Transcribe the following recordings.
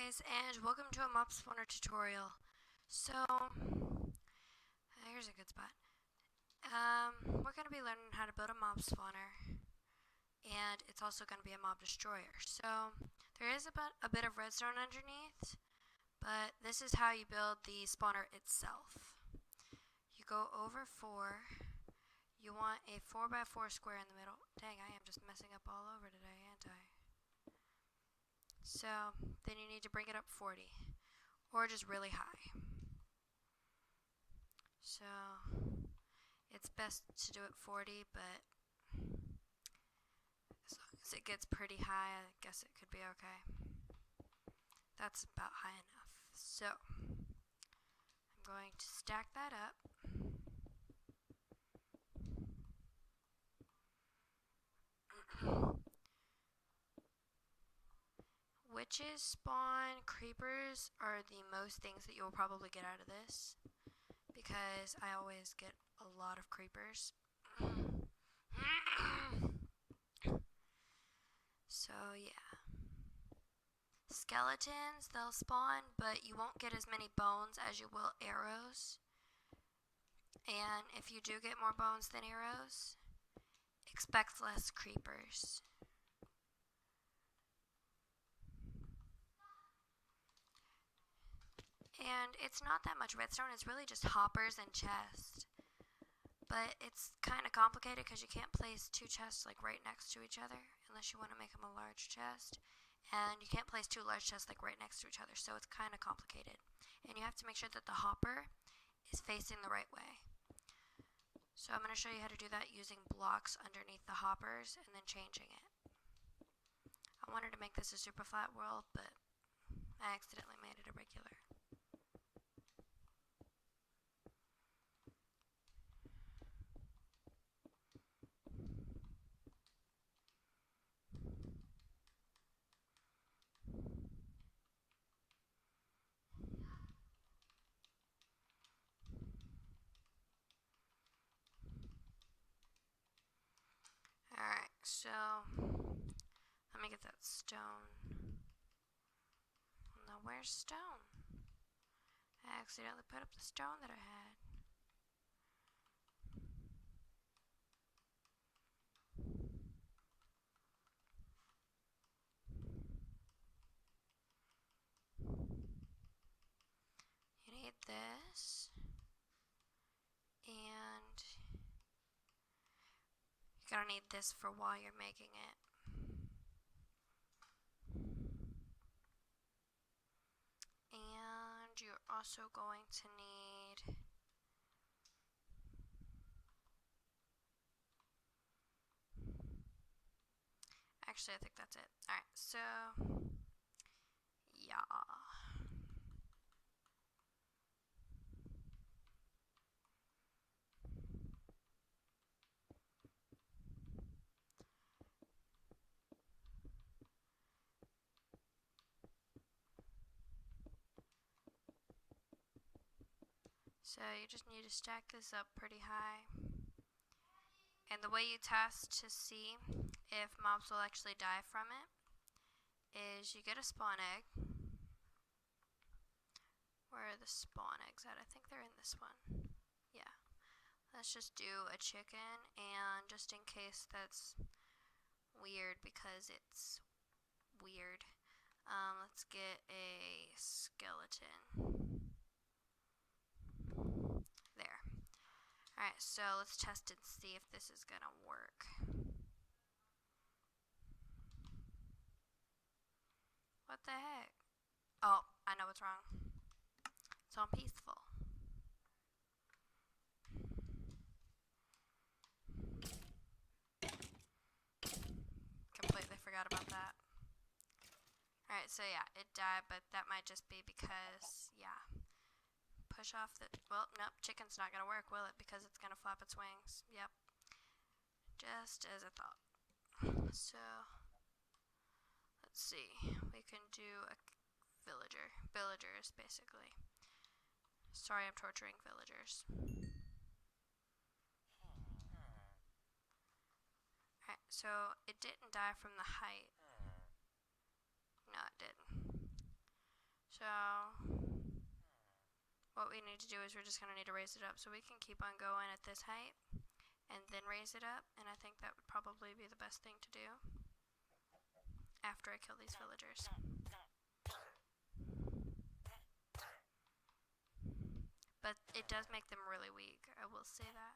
guys, and welcome to a mob spawner tutorial. So, here's a good spot. We're going to be learning how to build a mob spawner, and it's also going to be a mob destroyer. So, there is a bit of redstone underneath, but this is how you build the spawner itself. You go over 4. You want a 4x4 square in the middle. Dang, I am just messing up all over today, ain't I? So, then you need to bring it up 40, or just really high. So, it's best to do it 40, but as long as it gets pretty high, I guess it could be okay. That's about high enough. So, I'm going to stack that up. Witches spawn creepers are the most things that you'll probably get out of this, because I always get a lot of creepers. So yeah. Skeletons, they'll spawn, but you won't get as many bones as you will arrows. And if you do get more bones than arrows, expect less creepers. And it's not that much redstone, it's really just hoppers and chests. But it's kind of complicated because you can't place 2 chests like right next to each other unless you want to make them a large chest. And you can't place 2 large chests like right next to each other, so it's kind of complicated. And you have to make sure that the hopper is facing the right way. So I'm going to show you how to do that using blocks underneath the hoppers and then changing it. I wanted to make this a super flat world, but I accidentally made it irregular. Alright, so let me get that stone. Now where's stone? I accidentally put up the stone that I had. You need this, and you're gonna need this for while you're making it. And you're also going to need actually, I think that's it. Alright, so yeah. So you just need to stack this up pretty high. And the way you test to see if mobs will actually die from it is you get a spawn egg. Where are the spawn eggs at? I think they're in this one. Yeah. Let's just do a chicken, and just in case that's weird because it's weird, let's get a skeleton. There. Alright, so let's test and see if this is gonna work. What the heck? Oh, I know what's wrong. It's on peaceful. Completely forgot about that. Alright, so yeah, it died, but that might just be because, yeah. Push off the, well, nope, chicken's not gonna work, will it? Because it's gonna flap its wings. Yep. Just as I thought. So, let's see. We can do a villagers, basically. Sorry, I'm torturing villagers. Alright, so it didn't die from the height. No, it didn't. So what we need to do is we're just going to need to raise it up. So we can keep on going at this height and then raise it up, and I think that would probably be the best thing to do after I kill these villagers. But it does make them really weak, I will say that.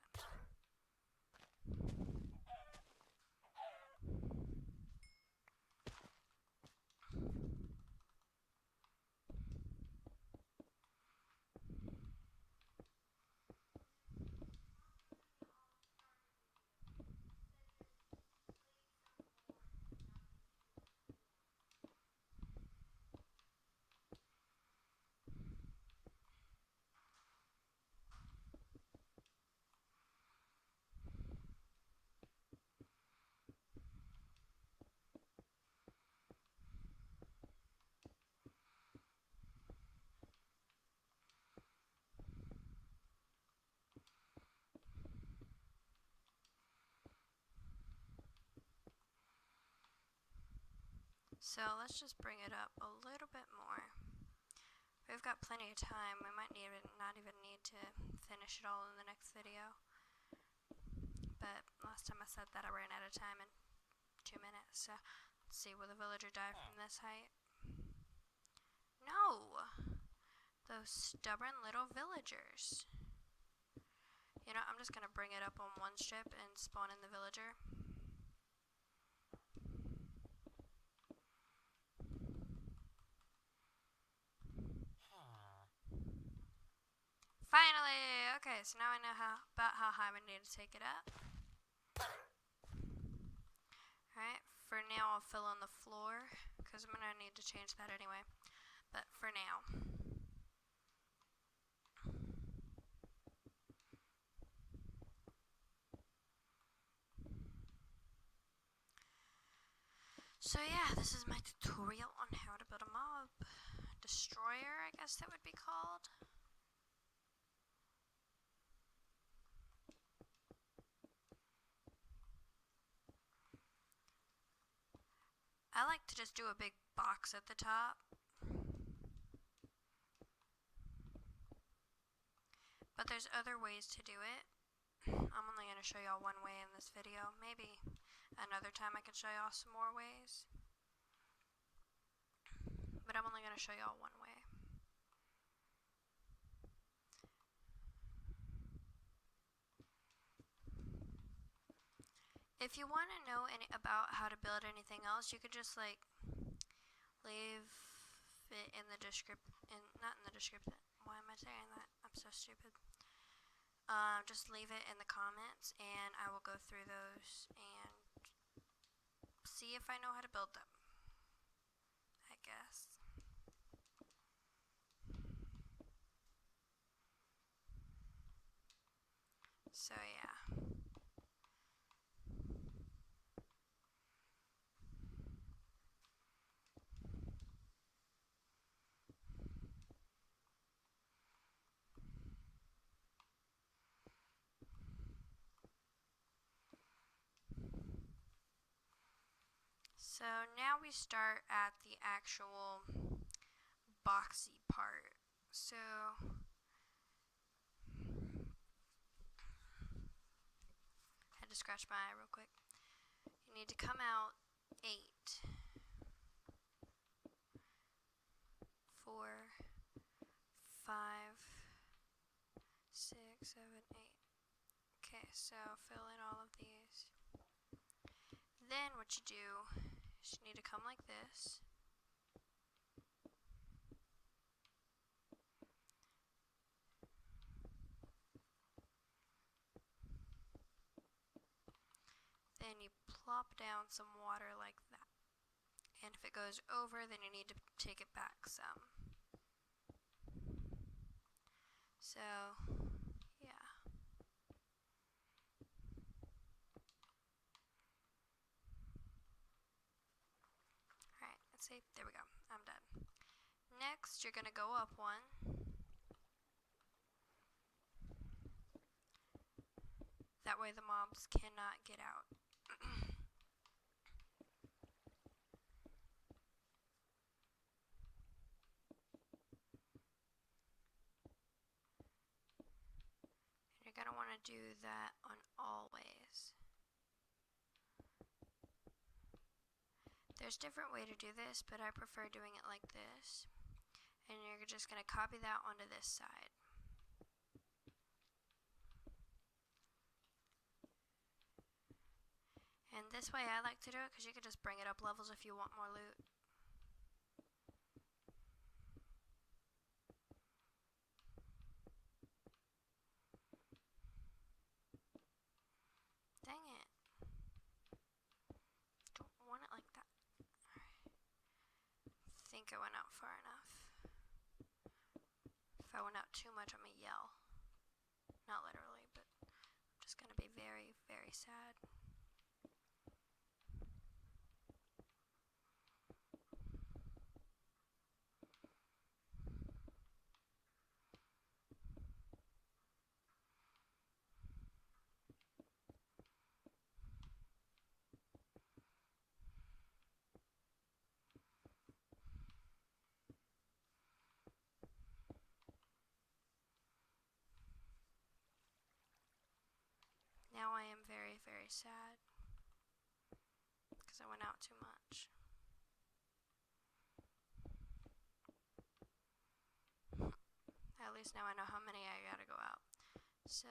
So let's just bring it up a little bit more. We've got plenty of time. We might not even need to finish it all in the next video. But last time I said that I ran out of time in 2 minutes. So let's see, will the villager die from this height? No! Those stubborn little villagers. You know, I'm just going to bring it up on one strip and spawn in the villager. Finally! Okay, so now I know about how high we need to take it up. Alright, for now I'll fill in the floor, because I'm going to need to change that anyway. But for now. So yeah, this is my tutorial on how to build a mob destroyer, I guess that would be called. I like to just do a big box at the top. But there's other ways to do it. I'm only going to show y'all one way in this video. Maybe another time I can show y'all some more ways. But I'm only going to show y'all one way. If you want to know about how to build anything else, you could just like leave it in the description. Not in the description. Why am I saying that? I'm so stupid. Just leave it in the comments, and I will go through those and see if I know how to build them, I guess. So yeah. So now we start at the actual boxy part. So had to scratch my eye real quick. You need to come out 8, 4, 5, 6, 7, 8. Okay, so fill in all of these. Then what you do is you need to come like this. Then you plop down some water like that. And if it goes over, then you need to take it back some. So, yeah. Alright, let's see. There we go. I'm done. Next, you're going to go up one. That way the mobs cannot get out. do that on always. There's different way to do this, but I prefer doing it like this. And you're just going to copy that onto this side. And this way I like to do it because you can just bring it up levels if you want more loot. Dang it. Don't want it like that. I think I went out far enough. If I went out too much, I'm gonna yell. Not literally, but I'm just gonna be very, very sad. Now I am very, very sad because I went out too much. At least now I know how many I gotta go out. So,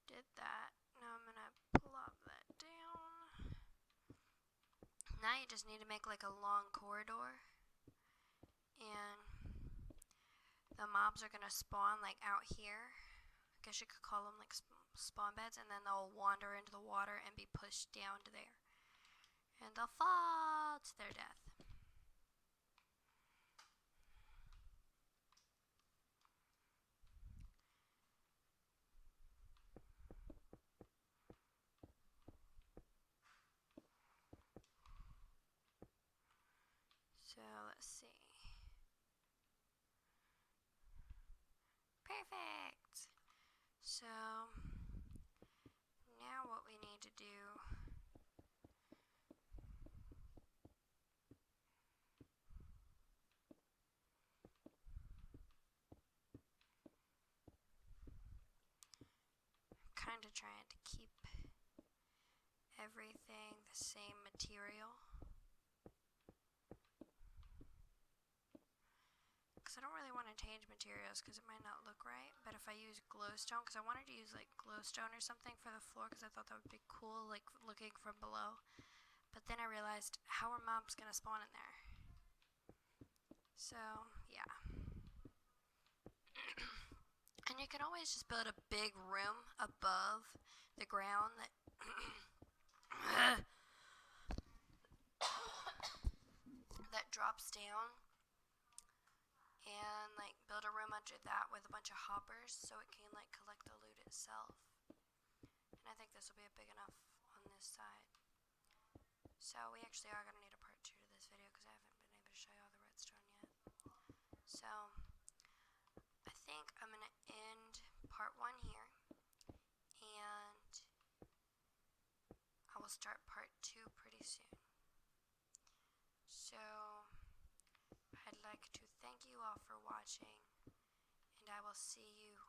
did that. Now I'm gonna plop that down. Now you just need to make like a long corridor. And the mobs are gonna spawn like out here. I guess you could call them like spawn beds, and then they'll wander into the water and be pushed down to there. And they'll fall to their death. So let's see. Perfect! So now what we need to do kind of trying to keep everything the same material. Because I don't really want to change materials because it might not look right. But if I use glowstone, because I wanted to use like glowstone or something for the floor because I thought that would be cool, like looking from below. But then I realized, how are mobs going to spawn in there? So, yeah. And you can always just build a big room above the ground that that drops down, and like build a room under that with a bunch of hoppers so it can like collect the loot itself. And I think this will be big enough on this side. So we actually are going to need a part 2 to this video because I haven't been able to show you all the redstone yet. So I think I'm going to end part 1 here, and I will start part 2 pretty soon. So I'd like to thank you all for watching, and I will see you